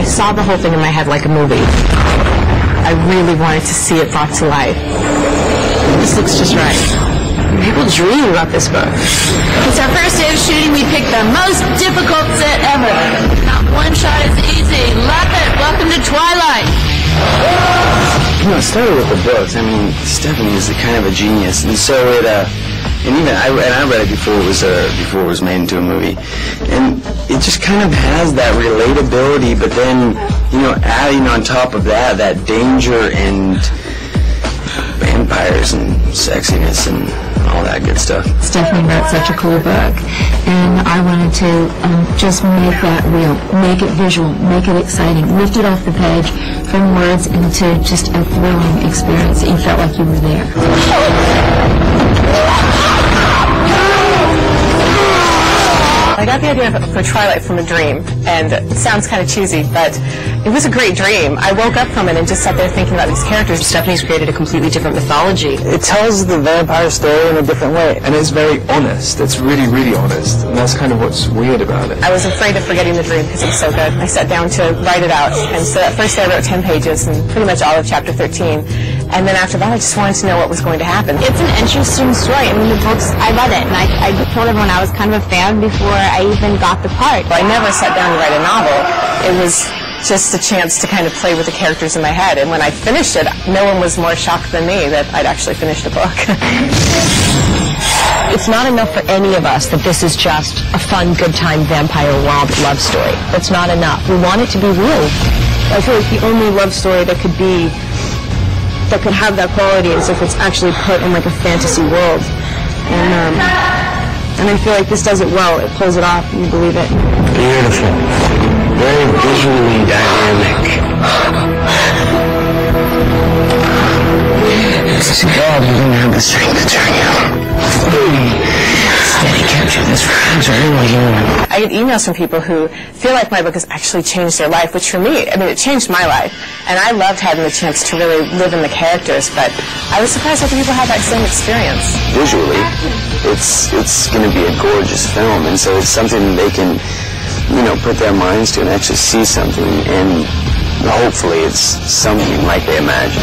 I saw the whole thing in my head like a movie. I really wanted to see it brought to life. This looks just right. People dream about this book. It's our first day of shooting. We picked the most difficult set ever. Not one shot is easy. Love it. Welcome to Twilight. You know, it started with the books. I mean, Stephanie is kind of a genius, and so it, and even I read it before it was made into a movie, and it just kind of has that relatability. But then, you know, adding on top of that, that danger and vampires and sexiness and all that good stuff. Stephanie wrote such a cool book, and I wanted to just make that real, make it visual, make it exciting, lift it off the page from words into just a thrilling experience that you felt like you were there. I got the idea for Twilight from a dream, and it sounds kind of cheesy, but it was a great dream. I woke up from it and just sat there thinking about these characters. Stephanie's created a completely different mythology. It tells the vampire story in a different way. And it's very honest. It's really, really honest. And that's kind of what's weird about it. I was afraid of forgetting the dream because it was so good. I sat down to write it out, and so at first I wrote 10 pages and pretty much all of chapter 13. And then after that, I just wanted to know what was going to happen. It's an interesting story. I mean, the books, I read it, and I told everyone I was kind of a fan before I even got the part. I never sat down to write a novel. It was just a chance to kind of play with the characters in my head. And when I finished it, no one was more shocked than me that I'd actually finished a book. It's not enough for any of us that this is just a fun, good time vampire wild love story. It's not enough. We want it to be real. I feel like the only love story that could have that quality is if it's actually put in like a fantasy world. And I feel like this does it well. It pulls it off and you believe it. Beautiful. Very visually dynamic. God, you're going to have the strength to turn you. Steady, capture this for everyone. I get emails from people who feel like my book has actually changed their life, which for me, I mean, it changed my life. And I loved having the chance to really live in the characters, but I was surprised other people have that same experience. Visually, it's going to be a gorgeous film, and so it's something they can, you know, put their minds to and actually see something, and hopefully it's something like they imagine.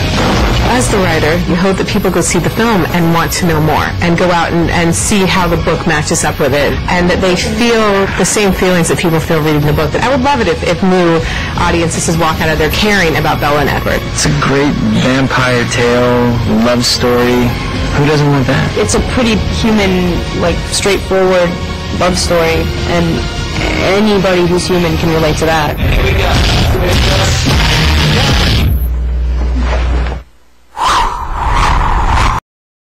As the writer, you hope that people go see the film and want to know more and go out and see how the book matches up with it, and that they feel the same feelings that people feel reading the book. I would love it if new audiences just walk out of there caring about Bella and Edward. It's a great vampire tale, love story. Who doesn't want that? It's a pretty human, like, straightforward love story, and anybody who's human can relate to that.